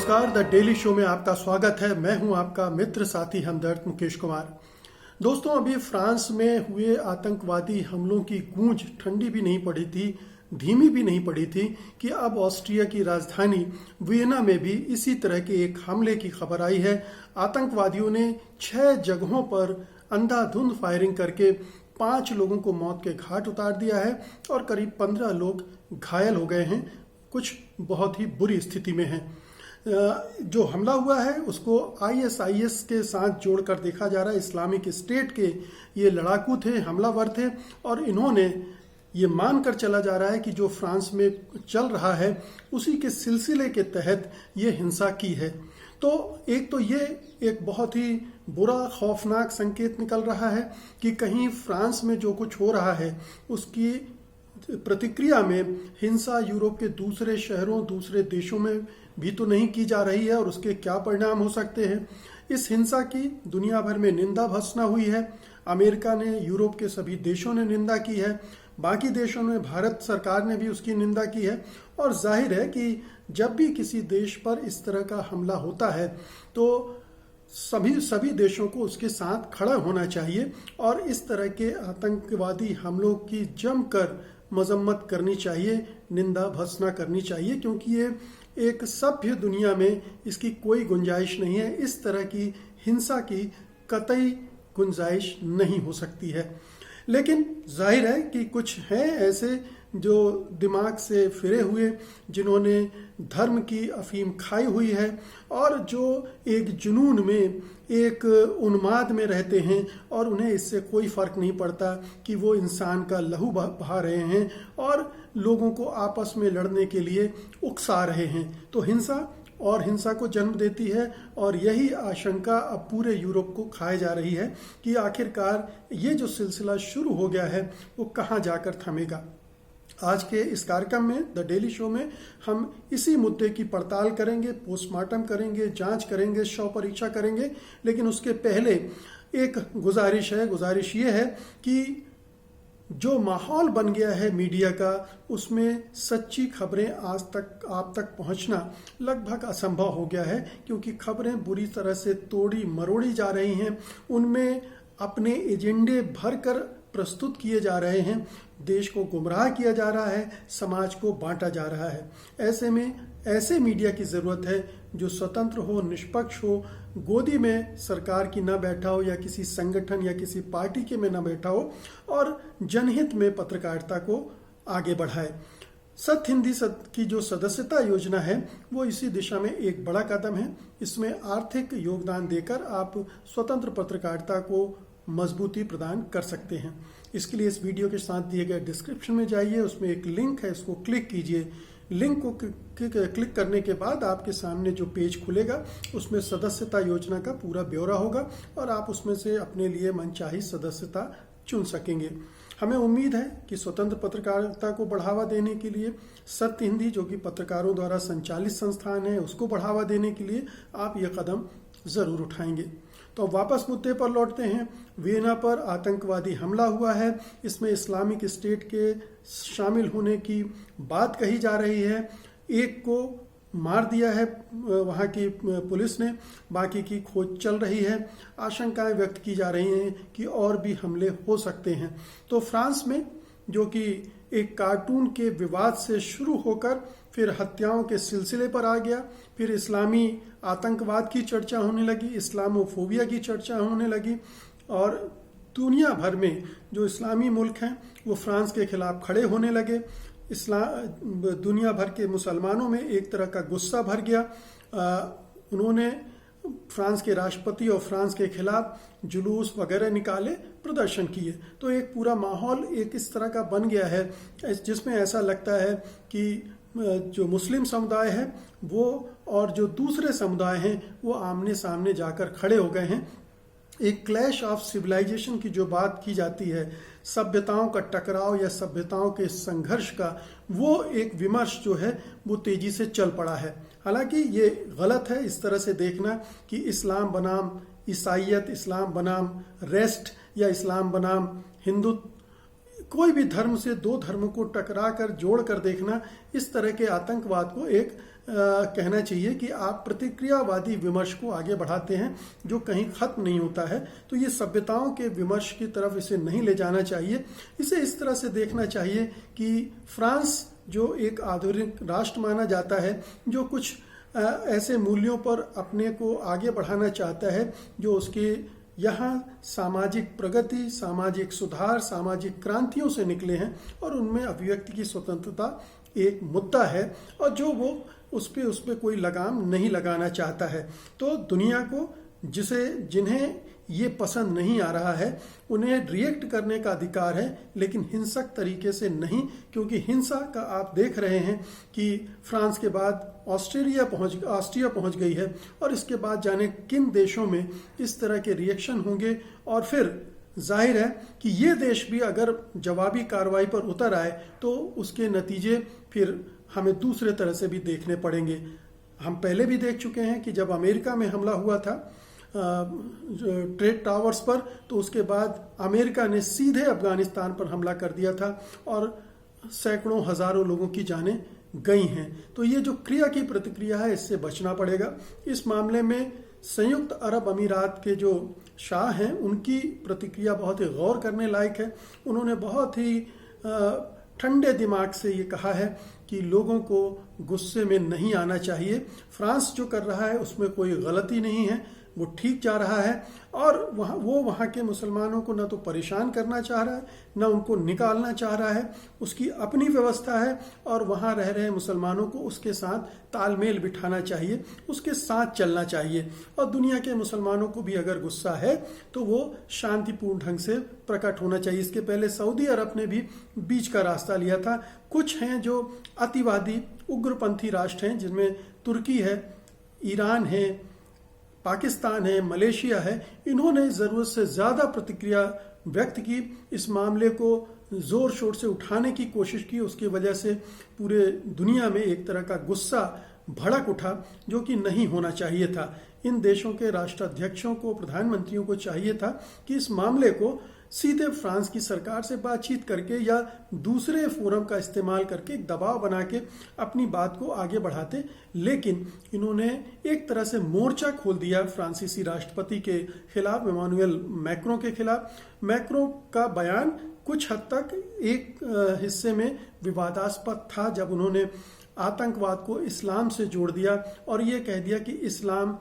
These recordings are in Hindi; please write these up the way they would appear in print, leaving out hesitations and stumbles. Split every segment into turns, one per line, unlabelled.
नमस्कार, द डेली शो में आपका स्वागत है। मैं हूं आपका मित्र साथी हमदर्द मुकेश कुमार। दोस्तों, अभी फ्रांस में हुए आतंकवादी हमलों की गूंज ठंडी भी नहीं पड़ी थी, धीमी भी नहीं पड़ी थी कि अब ऑस्ट्रिया की राजधानी वियना में भी इसी तरह के एक हमले की खबर आई है। आतंकवादियों ने 6 जगहों पर अंधाधुंध फायरिंग करके 5 लोगों को मौत के घाट उतार दिया है और करीब 15 लोग घायल हो गए हैं, कुछ बहुत ही बुरी स्थिति में हैं। जो हमला हुआ है उसको आईएसआईएस के साथ जोड़कर देखा जा रहा है। इस्लामिक स्टेट के ये लड़ाकू थे, हमलावर थे, और इन्होंने ये मानकर चला जा रहा है कि जो फ्रांस में चल रहा है उसी के सिलसिले के तहत ये हिंसा की है। तो ये एक बहुत ही बुरा खौफनाक संकेत निकल रहा है कि कहीं फ्रांस में जो कुछ हो रहा है उसकी प्रतिक्रिया में हिंसा यूरोप के दूसरे शहरों, दूसरे देशों में भी तो नहीं की जा रही है और उसके क्या परिणाम हो सकते हैं। इस हिंसा की दुनिया भर में निंदा भर्त्सना हुई है। अमेरिका ने, यूरोप के सभी देशों ने निंदा की है, बाकी देशों ने, भारत सरकार ने भी उसकी निंदा की है। और जाहिर है कि जब भी किसी देश पर इस तरह का हमला होता है तो सभी देशों को उसके साथ खड़ा होना चाहिए और इस तरह के आतंकवादी हमलों की जमकर मजम्मत करनी चाहिए, निंदा भर्त्सना करनी चाहिए, क्योंकि ये एक सभ्य दुनिया में इसकी कोई गुंजाइश नहीं है। इस तरह की हिंसा की कतई गुंजाइश नहीं हो सकती है। लेकिन जाहिर है कि कुछ हैं ऐसे जो दिमाग से फिरे हुए, जिन्होंने धर्म की अफीम खाई हुई है और जो एक जुनून में, एक उन्माद में रहते हैं और उन्हें इससे कोई फर्क नहीं पड़ता कि वो इंसान का लहू बहा रहे हैं और लोगों को आपस में लड़ने के लिए उकसा रहे हैं। तो हिंसा को जन्म देती है और यही आशंका अब पूरे यूरोप को खाए जा रही है कि आखिरकार ये जो सिलसिला शुरू हो गया है वो कहाँ जाकर थमेगा। आज के इस कार्यक्रम में, द डेली शो में, हम इसी मुद्दे की पड़ताल करेंगे, पोस्टमार्टम करेंगे, जांच करेंगे, शव परीक्षा करेंगे। लेकिन उसके पहले एक गुजारिश ये है कि जो माहौल बन गया है मीडिया का, उसमें सच्ची खबरें आज तक आप तक पहुंचना लगभग असंभव हो गया है, क्योंकि खबरें बुरी तरह से तोड़ी मरोड़ी जा रही हैं, उनमें अपने एजेंडे भरकर प्रस्तुत किए जा रहे हैं, देश को गुमराह किया जा रहा है, समाज को बांटा जा रहा है। ऐसे में ऐसे मीडिया की ज़रूरत है जो स्वतंत्र हो, निष्पक्ष हो, गोदी में सरकार की न बैठा हो या किसी संगठन या किसी पार्टी के में न बैठा हो और जनहित में पत्रकारिता को आगे बढ़ाए। सत्य हिंदी की जो सदस्यता योजना है वो इसी दिशा में एक बड़ा कदम है। इसमें आर्थिक योगदान देकर आप स्वतंत्र पत्रकारिता को मजबूती प्रदान कर सकते हैं। इसके लिए इस वीडियो के साथ दिए गए डिस्क्रिप्शन में जाइए, उसमें एक लिंक है, इसको क्लिक कीजिए। लिंक को क्लिक करने के बाद आपके सामने जो पेज खुलेगा उसमें सदस्यता योजना का पूरा ब्यौरा होगा और आप उसमें से अपने लिए मनचाही सदस्यता चुन सकेंगे। हमें उम्मीद है कि स्वतंत्र पत्रकारिता को बढ़ावा देने के लिए सत्य हिंदी, जो कि पत्रकारों द्वारा संचालित संस्थान है, उसको बढ़ावा देने के लिए आप ये कदम जरूर उठाएंगे। तो वापस मुद्दे पर लौटते हैं। वियना पर आतंकवादी हमला हुआ है। इसमें इस्लामिक स्टेट के शामिल होने की बात कही जा रही है। एक को मार दिया है वहाँ की पुलिस ने, बाकी की खोज चल रही है। आशंकाएं व्यक्त की जा रही हैं कि और भी हमले हो सकते हैं। तो फ्रांस में, जो कि एक कार्टून के विवाद से शुरू होकर फिर हत्याओं के सिलसिले पर आ गया, फिर इस्लामी आतंकवाद की चर्चा होने लगी, इस्लामोफोबिया की चर्चा होने लगी और दुनिया भर में जो इस्लामी मुल्क हैं वो फ्रांस के खिलाफ खड़े होने लगे। दुनिया भर के मुसलमानों में एक तरह का गुस्सा भर गया। उन्होंने फ्रांस के राष्ट्रपति और फ्रांस के खिलाफ जुलूस वगैरह निकाले, प्रदर्शन किए। तो एक पूरा माहौल एक इस तरह का बन गया है जिसमें ऐसा लगता है कि जो मुस्लिम समुदाय है वो और जो दूसरे समुदाय हैं वो आमने सामने जाकर खड़े हो गए हैं। एक क्लैश ऑफ सिविलाइजेशन की जो बात की जाती है, सभ्यताओं का टकराव या सभ्यताओं के संघर्ष का, वो एक विमर्श जो है वो तेजी से चल पड़ा है। हालांकि ये गलत है इस तरह से देखना कि इस्लाम बनाम ईसाइयत, इस्लाम बनाम रेस्ट या इस्लाम बनाम हिंदुत्व, कोई भी धर्म से दो धर्मों को टकरा कर जोड़ कर देखना, इस तरह के आतंकवाद को एक कहना चाहिए कि आप प्रतिक्रियावादी विमर्श को आगे बढ़ाते हैं जो कहीं खत्म नहीं होता है। तो ये सभ्यताओं के विमर्श की तरफ इसे नहीं ले जाना चाहिए। इसे इस तरह से देखना चाहिए कि फ्रांस जो एक आधुनिक राष्ट्र माना जाता है, जो कुछ ऐसे मूल्यों पर अपने को आगे बढ़ाना चाहता है जो उसके यहाँ सामाजिक प्रगति, सामाजिक सुधार, सामाजिक क्रांतियों से निकले हैं और उनमें अभिव्यक्ति की स्वतंत्रता एक मुद्दा है और जो वो उस पे कोई लगाम नहीं लगाना चाहता है। तो दुनिया को जिन्हें ये पसंद नहीं आ रहा है उन्हें रिएक्ट करने का अधिकार है, लेकिन हिंसक तरीके से नहीं, क्योंकि हिंसा का आप देख रहे हैं कि फ्रांस के बाद ऑस्ट्रिया पहुंच गई है और इसके बाद जाने किन देशों में इस तरह के रिएक्शन होंगे। और फिर जाहिर है कि ये देश भी अगर जवाबी कार्रवाई पर उतर आए तो उसके नतीजे फिर हमें दूसरे तरह से भी देखने पड़ेंगे। हम पहले भी देख चुके हैं कि जब अमेरिका में हमला हुआ था ट्रेड टावर्स पर, तो उसके बाद अमेरिका ने सीधे अफगानिस्तान पर हमला कर दिया था और सैकड़ों हजारों लोगों की जानें गई हैं। तो ये जो क्रिया की प्रतिक्रिया है इससे बचना पड़ेगा। इस मामले में संयुक्त अरब अमीरात के जो शाह हैं उनकी प्रतिक्रिया बहुत ही गौर करने लायक है। उन्होंने बहुत ही ठंडे दिमाग से ये कहा है कि लोगों को गुस्से में नहीं आना चाहिए। फ्रांस जो कर रहा है उसमें कोई गलती नहीं है, वो ठीक जा रहा है और वहाँ के मुसलमानों को न तो परेशान करना चाह रहा है, न उनको निकालना चाह रहा है। उसकी अपनी व्यवस्था है और वहाँ रह रहे मुसलमानों को उसके साथ तालमेल बिठाना चाहिए, उसके साथ चलना चाहिए। और दुनिया के मुसलमानों को भी अगर गुस्सा है तो वो शांतिपूर्ण ढंग से प्रकट होना चाहिए। इसके पहले सऊदी अरब ने भी बीच का रास्ता लिया था। कुछ हैं जो अतिवादी उग्रपंथी राष्ट्र हैं, जिनमें तुर्की है, ईरान है, पाकिस्तान है, मलेशिया है। इन्होंने ज़रूरत से ज़्यादा प्रतिक्रिया व्यक्त की, इस मामले को ज़ोर शोर से उठाने की कोशिश की। उसकी वजह से पूरे दुनिया में एक तरह का गुस्सा भड़क उठा जो कि नहीं होना चाहिए था। इन देशों के राष्ट्राध्यक्षों को, प्रधानमंत्रियों को चाहिए था कि इस मामले को सीधे फ्रांस की सरकार से बातचीत करके या दूसरे फोरम का इस्तेमाल करके दबाव बना के अपनी बात को आगे बढ़ाते, लेकिन इन्होंने एक तरह से मोर्चा खोल दिया फ्रांसीसी राष्ट्रपति के खिलाफ, इमानुएल मैक्रों के खिलाफ। मैक्रों का बयान कुछ हद तक एक हिस्से में विवादास्पद था जब उन्होंने आतंकवाद को इस्लाम से जोड़ दिया और ये कह दिया कि इस्लाम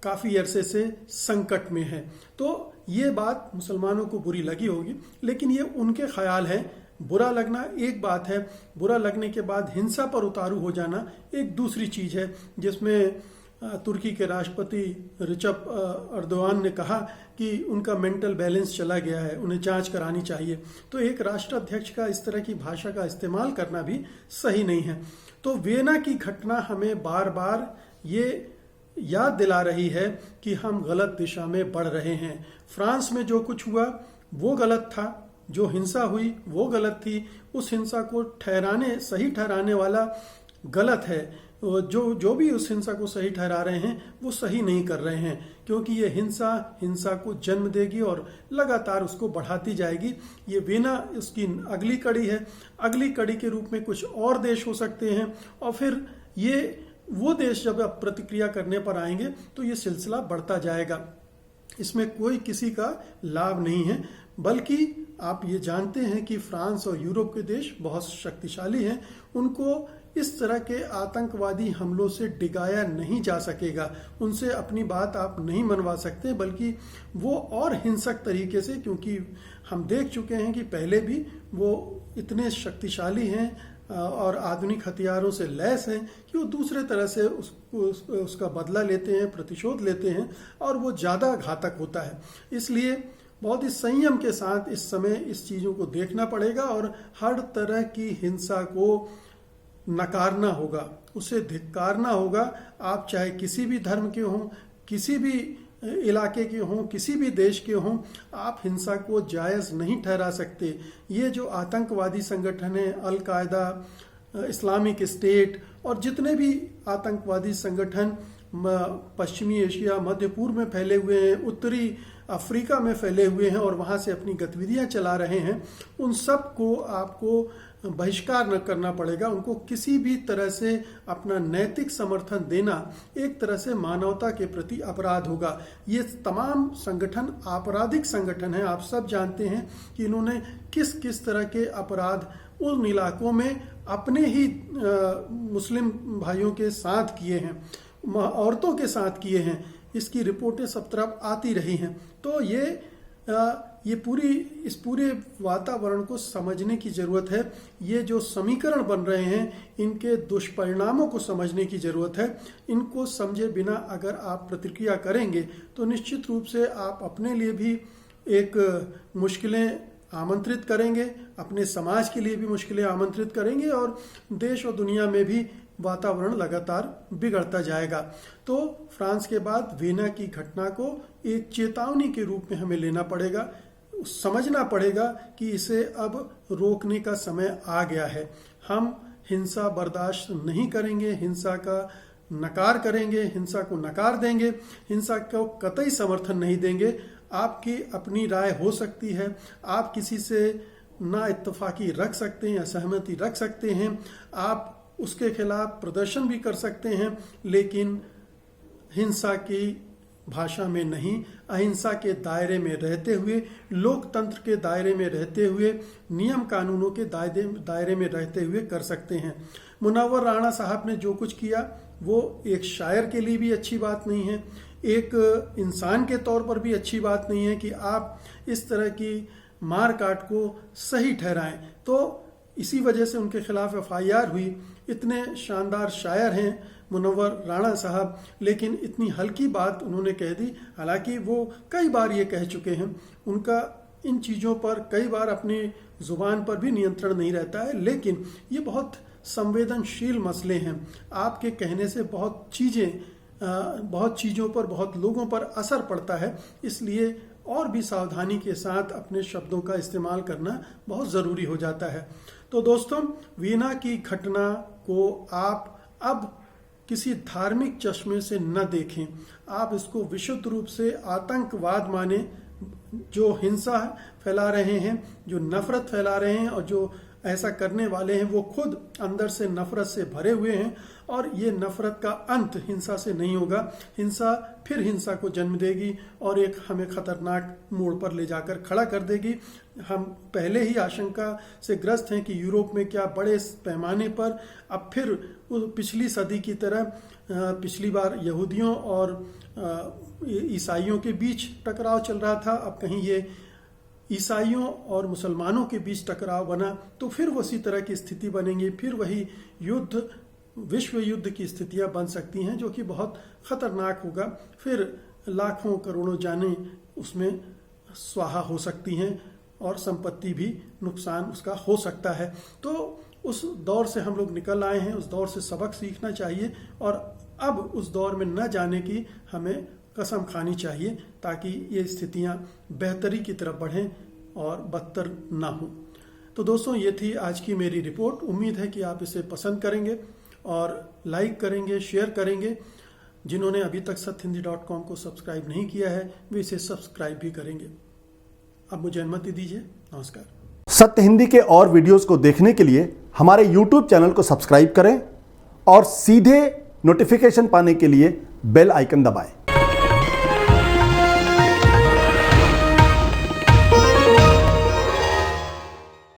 काफ़ी अरसे से संकट में है। तो ये बात मुसलमानों को बुरी लगी होगी, लेकिन ये उनके ख्याल हैं। बुरा लगना एक बात है, बुरा लगने के बाद हिंसा पर उतारू हो जाना एक दूसरी चीज़ है, जिसमें तुर्की के राष्ट्रपति रिचप अर्दोआन ने कहा कि उनका मेंटल बैलेंस चला गया है, उन्हें जांच करानी चाहिए। तो एक राष्ट्राध्यक्ष का इस तरह की भाषा का इस्तेमाल करना भी सही नहीं है। तो वियना की घटना हमें बार बार ये याद दिला रही है कि हम गलत दिशा में बढ़ रहे हैं। फ्रांस में जो कुछ हुआ वो गलत था, जो हिंसा हुई वो गलत थी, उस हिंसा को सही ठहराने वाला गलत है। जो भी उस हिंसा को सही ठहरा रहे हैं वो सही नहीं कर रहे हैं, क्योंकि ये हिंसा को जन्म देगी और लगातार उसको बढ़ाती जाएगी। ये वियना उसकी अगली कड़ी है। अगली कड़ी के रूप में कुछ और देश हो सकते हैं और फिर वो देश जब अब प्रतिक्रिया करने पर आएंगे तो ये सिलसिला बढ़ता जाएगा। इसमें कोई किसी का लाभ नहीं है, बल्कि आप ये जानते हैं कि फ्रांस और यूरोप के देश बहुत शक्तिशाली हैं। उनको इस तरह के आतंकवादी हमलों से डिगाया नहीं जा सकेगा, उनसे अपनी बात आप नहीं मनवा सकते, बल्कि वो और हिंसक तरीके से, क्योंकि हम देख चुके हैं कि पहले भी वो इतने शक्तिशाली हैं और आधुनिक हथियारों से लैस हैं कि वो दूसरे तरह से उसका बदला लेते हैं, प्रतिशोध लेते हैं और वो ज़्यादा घातक होता है। इसलिए बहुत ही संयम के साथ इस समय इस चीज़ों को देखना पड़ेगा और हर तरह की हिंसा को नकारना होगा, उसे धिक्कारना होगा। आप चाहे किसी भी धर्म के हों, किसी भी इलाके के हों, किसी भी देश के हों, आप हिंसा को जायज़ नहीं ठहरा सकते। ये जो आतंकवादी संगठन हैं, अल कायदा, इस्लामिक स्टेट और जितने भी आतंकवादी संगठन पश्चिमी एशिया, मध्य पूर्व में फैले हुए हैं, उत्तरी अफ्रीका में फैले हुए हैं और वहाँ से अपनी गतिविधियाँ चला रहे हैं, उन सब को आपको बहिष्कार न करना पड़ेगा। उनको किसी भी तरह से अपना नैतिक समर्थन देना एक तरह से मानवता के प्रति अपराध होगा। ये तमाम संगठन आपराधिक संगठन हैं। आप सब जानते हैं कि इन्होंने किस किस तरह के अपराध उन इलाकों में अपने ही मुस्लिम भाइयों के साथ किए हैं, औरतों के साथ किए हैं। इसकी रिपोर्टें सब तरफ आती रही हैं। तो इस पूरे वातावरण को समझने की ज़रूरत है। ये जो समीकरण बन रहे हैं, इनके दुष्परिणामों को समझने की ज़रूरत है। इनको समझे बिना अगर आप प्रतिक्रिया करेंगे तो निश्चित रूप से आप अपने लिए भी एक मुश्किलें आमंत्रित करेंगे, अपने समाज के लिए भी मुश्किलें आमंत्रित करेंगे और देश और दुनिया में भी वातावरण लगातार बिगड़ता जाएगा। तो फ्रांस के बाद वीना की घटना को एक चेतावनी के रूप में हमें लेना पड़ेगा, समझना पड़ेगा कि इसे अब रोकने का समय आ गया है। हम हिंसा बर्दाश्त नहीं करेंगे, हिंसा का नकार करेंगे, हिंसा को नकार देंगे, हिंसा को कतई समर्थन नहीं देंगे। आपकी अपनी राय हो सकती है, आप किसी से ना इत्तेफाकी रख सकते हैं, असहमति रख सकते हैं, आप उसके खिलाफ प्रदर्शन भी कर सकते हैं, लेकिन हिंसा की भाषा में नहीं, अहिंसा के दायरे में रहते हुए, लोकतंत्र के दायरे में रहते हुए, नियम कानूनों के दायरे में रहते हुए कर सकते हैं। मुनव्वर राणा साहब ने जो कुछ किया वो एक शायर के लिए भी अच्छी बात नहीं है, एक इंसान के तौर पर भी अच्छी बात नहीं है कि आप इस तरह की मार काट को सही ठहराएं। तो इसी वजह से उनके खिलाफ FIR हुई। इतने शानदार शायर हैं मुनव्वर राणा साहब, लेकिन इतनी हल्की बात उन्होंने कह दी। हालांकि वो कई बार ये कह चुके हैं, उनका इन चीज़ों पर कई बार अपनी ज़ुबान पर भी नियंत्रण नहीं रहता है, लेकिन ये बहुत संवेदनशील मसले हैं। आपके कहने से बहुत चीज़ों पर, बहुत लोगों पर असर पड़ता है, इसलिए और भी सावधानी के साथ अपने शब्दों का इस्तेमाल करना बहुत ज़रूरी हो जाता है। तो दोस्तों, वीना की घटना को आप अब किसी धार्मिक चश्मे से न देखें, आप इसको विशुद्ध रूप से आतंकवाद माने। जो हिंसा फैला रहे हैं, जो नफरत फैला रहे हैं और जो ऐसा करने वाले हैं, वो खुद अंदर से नफरत से भरे हुए हैं और ये नफरत का अंत हिंसा से नहीं होगा। हिंसा फिर हिंसा को जन्म देगी और एक हमें खतरनाक मोड़ पर ले जाकर खड़ा कर देगी। हम पहले ही आशंका से ग्रस्त हैं कि यूरोप में क्या बड़े पैमाने पर अब फिर पिछली सदी की तरह, पिछली बार यहूदियों और ईसाइयों के बीच टकराव चल रहा था, अब कहीं ये ईसाइयों और मुसलमानों के बीच टकराव बना, तो फिर उसी तरह की स्थिति बनेंगी। फिर वही युद्ध, विश्व युद्ध की स्थितियां बन सकती हैं, जो कि बहुत खतरनाक होगा। फिर लाखों करोड़ों जानें उसमें स्वाहा हो सकती हैं और संपत्ति भी नुकसान उसका हो सकता है। तो उस दौर से हम लोग निकल आए हैं, उस दौर से सबक सीखना चाहिए और अब उस दौर में न जाने की हमें कसम खानी चाहिए, ताकि ये स्थितियां बेहतरी की तरफ बढ़ें और बदतर ना हो। तो दोस्तों, ये थी आज की मेरी रिपोर्ट। उम्मीद है कि आप इसे पसंद करेंगे और लाइक करेंगे, शेयर करेंगे। जिन्होंने अभी तक satyhindi.com को सब्सक्राइब नहीं किया है, वे इसे सब्सक्राइब भी करेंगे। अब मुझे अनुमति दीजिए। नमस्कार।
सत्य हिंदी के और वीडियोस को देखने के लिए हमारे YouTube चैनल को सब्सक्राइब करें और सीधे नोटिफिकेशन पाने के लिए बेल आइकन दबाएं।